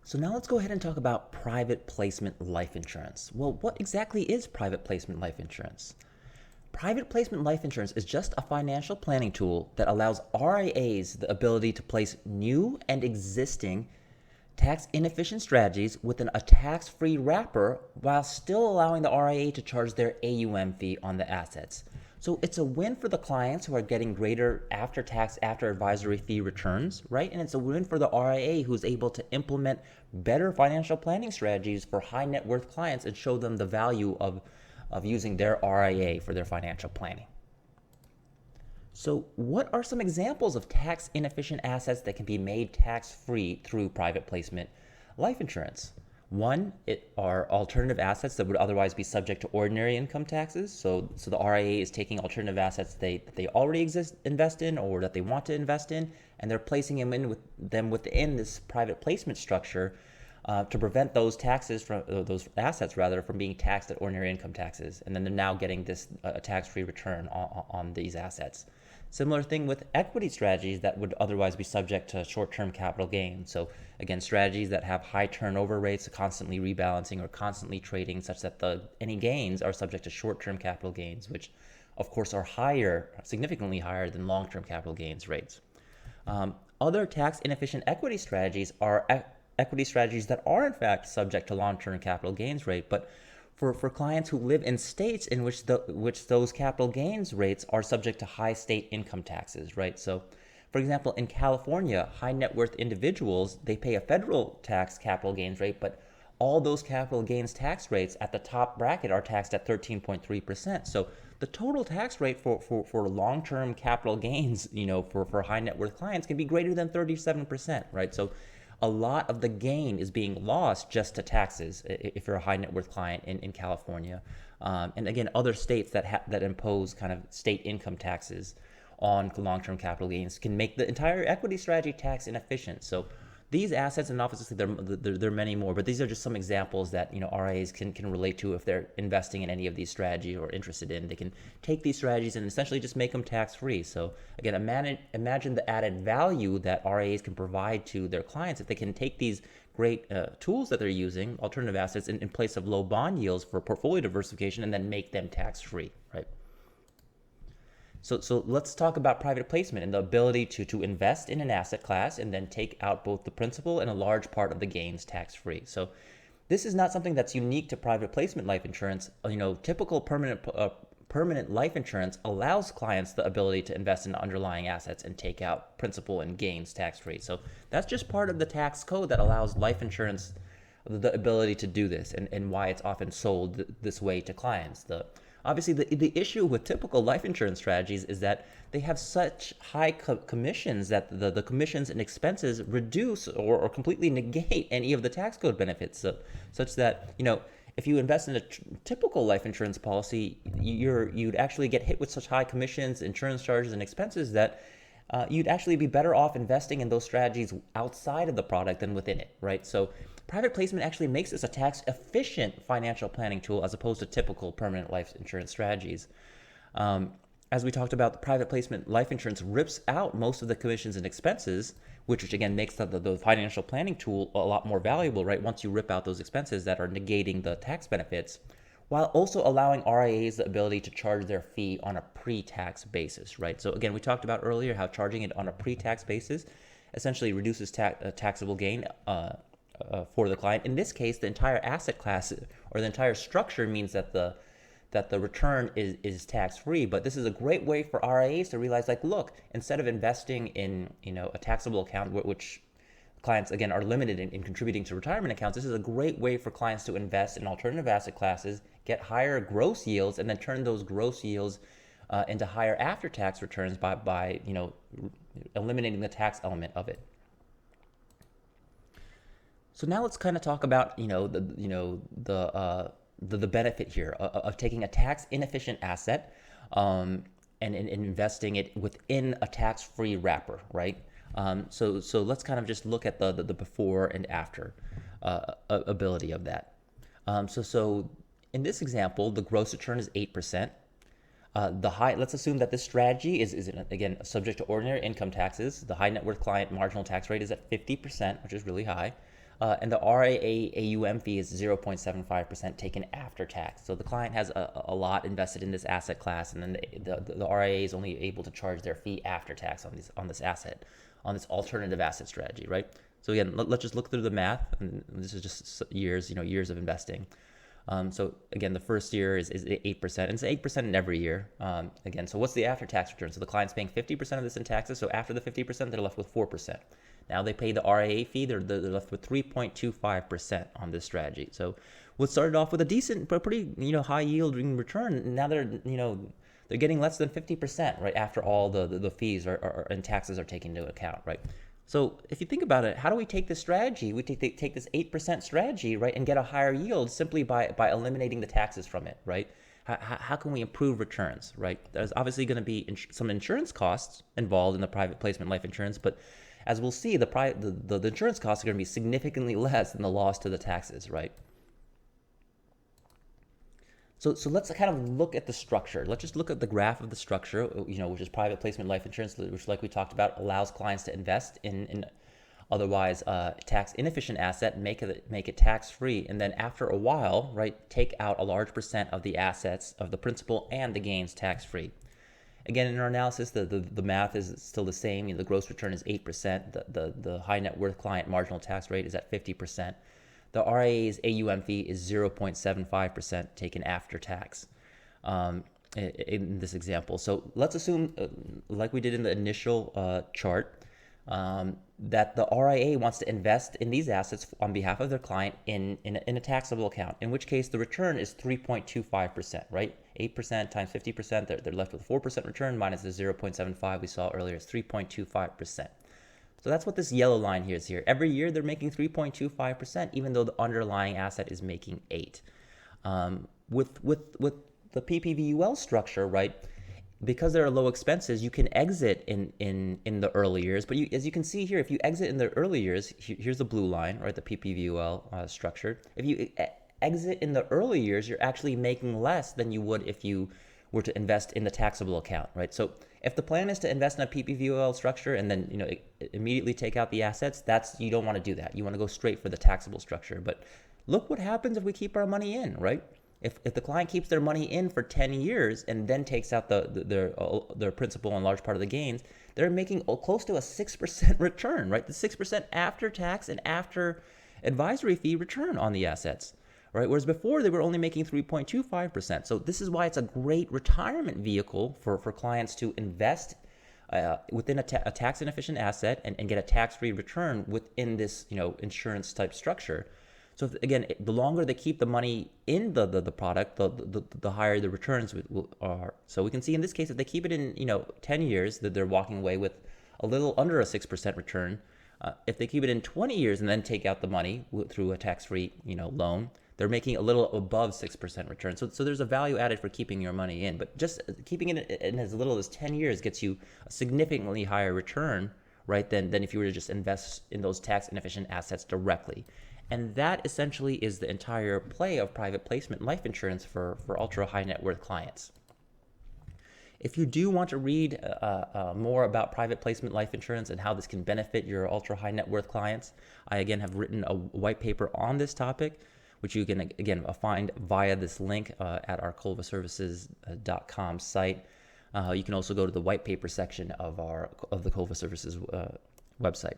So now let's go ahead and talk about private placement life insurance. Well, what exactly is private placement life insurance? Private placement life insurance is just a financial planning tool that allows RIAs the ability to place new and existing tax inefficient strategies within a tax-free wrapper while still allowing the RIA to charge their AUM fee on the assets. So it's a win for the clients who are getting greater after-tax, after-advisory fee returns, right? And it's a win for the RIA who's able to implement better financial planning strategies for high net worth clients and show them the value of using their RIA for their financial planning. So what are some examples of tax inefficient assets that can be made tax-free through private placement life insurance? One, it are alternative assets that would otherwise be subject to ordinary income taxes. So the RIA is taking alternative assets that they already invest in or that they want to invest in, and they're placing them within this private placement structure to prevent those assets from being taxed at ordinary income taxes, and then they're now getting this tax-free return on these assets. Similar thing with equity strategies that would otherwise be subject to short-term capital gains. So again, strategies that have high turnover rates, constantly rebalancing or constantly trading, such that any gains are subject to short-term capital gains, which of course are higher, significantly higher than long-term capital gains rates. Other tax inefficient equity strategies are equity strategies that are in fact subject to long-term capital gains rate, but for clients who live in states in which those capital gains rates are subject to high state income taxes, right? So, for example, in California, high net worth individuals, they pay a federal tax capital gains rate, but all those capital gains tax rates at the top bracket are taxed at 13.3%. So the total tax rate for long-term capital gains, for high net worth clients can be greater than 37%, right? So a lot of the gain is being lost just to taxes if you're a high net worth client in California. And again, other states that impose kind of state income taxes on long-term capital gains can make the entire equity strategy tax inefficient. So these assets, and obviously there are many more, but these are just some examples that RIAs can relate to if they're investing in any of these strategies or interested in. They can take these strategies and essentially just make them tax-free. So again, imagine the added value that RIAs can provide to their clients if they can take these great tools that they're using, alternative assets, in place of low bond yields for portfolio diversification, and then make them tax-free, right? So let's talk about private placement and the ability to invest in an asset class and then take out both the principal and a large part of the gains tax-free. So this is not something that's unique to private placement life insurance. Typical permanent life insurance allows clients the ability to invest in underlying assets and take out principal and gains tax-free. So that's just part of the tax code that allows life insurance the ability to do this, and why it's often sold this way to clients. Obviously, the issue with typical life insurance strategies is that they have such high commissions that the commissions and expenses reduce or completely negate any of the tax code benefits, such that, if you invest in a typical life insurance policy, you'd actually get hit with such high commissions, insurance charges, and expenses that you'd actually be better off investing in those strategies outside of the product than within it, right? So private placement actually makes this a tax-efficient financial planning tool as opposed to typical permanent life insurance strategies. As we talked about, the private placement life insurance rips out most of the commissions and expenses, which again makes the financial planning tool a lot more valuable, right? Once you rip out those expenses that are negating the tax benefits, while also allowing RIAs the ability to charge their fee on a pre-tax basis, right? So again, we talked about earlier how charging it on a pre-tax basis essentially reduces taxable gain for the client. In this case, the entire asset class or the entire structure means that the return is tax-free. But this is a great way for RIAs to realize, like, look, instead of investing in a taxable account, which clients again are limited in contributing to retirement accounts, this is a great way for clients to invest in alternative asset classes, get higher gross yields, and then turn those gross yields into higher after-tax returns by eliminating the tax element of it. So now let's kind of talk about the benefit here of taking a tax inefficient asset and investing it within a tax-free wrapper, right? So let's kind of just look at the before and after ability of that. So in this example, the gross return is 8%. Let's assume that this strategy is again subject to ordinary income taxes. The high net worth client marginal tax rate is at 50%, which is really high. And the RIA AUM fee is 0.75% taken after tax. So the client has a lot invested in this asset class, and then the RIA is only able to charge their fee after tax on this asset, on this alternative asset strategy, right? So again, let's just look through the math, and this is just years, years of investing. So again, the first year is 8%, and it's 8% in every year. Again, so what's the after-tax return? So the client's paying 50% of this in taxes, so after the 50%, they're left with 4%. Now they pay the RIA fee, they're left with 3.25% on this strategy. So what started off with a decent, but pretty, high yielding return, now they're getting less than 50%, right, after all the fees and taxes are taken into account, right? So if you think about it, how do we take this strategy? We take this 8% strategy, right, and get a higher yield simply by eliminating the taxes from it, right? How can we improve returns, right? There's obviously going to be some insurance costs involved in the private placement life insurance, but as we'll see, the insurance costs are going to be significantly less than the loss to the taxes, right? So let's kind of look at the structure. Let's just look at the graph of the structure, which is private placement life insurance, which, like we talked about, allows clients to invest in otherwise tax inefficient asset, make it tax free, and then after a while, right, take out a large percent of the assets, of the principal and the gains, tax free. Again, in our analysis, the math is still the same. The gross return is 8%. The high net worth client marginal tax rate is at 50%. The RIA's AUM fee is 0.75% taken after tax in this example. So let's assume, like we did in the initial chart, that the RIA wants to invest in these assets on behalf of their client in a taxable account, in which case the return is 3.25%, right? 8% times 50%, they're left with a 4% return minus the 0.75 we saw earlier is 3.25%. So that's what this yellow line here is here. Every year they're making 3.25%, even though the underlying asset is making 8%. With the PPVUL structure, right? Because there are low expenses, you can exit in the early years. But as you can see here, if you exit in the early years, here's the blue line, right? The PPVUL structure. If you exit in the early years, you're actually making less than you would if you were to invest in the taxable account, right? So if the plan is to invest in a PPVUL structure and then immediately take out the assets, you don't want to do that. You want to go straight for the taxable structure. But look what happens if we keep our money in, right? If the client keeps their money in for 10 years and then takes out their principal and large part of the gains, they're making close to a 6% return, right? The 6% after tax and after advisory fee return on the assets, right? Whereas before they were only making 3.25%. So this is why it's a great retirement vehicle for clients to invest within a tax inefficient asset and get a tax-free return within this insurance type structure. So again, the longer they keep the money in the product, the higher the returns are. So we can see in this case, if they keep it in 10 years, that they're walking away with a little under a 6% return. If they keep it in 20 years and then take out the money through a tax-free loan, they're making a little above 6% return. So there's a value added for keeping your money in, but just keeping it in as little as 10 years gets you a significantly higher return, right, than if you were to just invest in those tax inefficient assets directly. And that essentially is the entire play of private placement life insurance for ultra high net worth clients. If you do want to read more about private placement life insurance and how this can benefit your ultra high net worth clients, I again have written a white paper on this topic, which you can again find via this link at our culvaservices.com site. You can also go to the white paper section of the Culva Services website.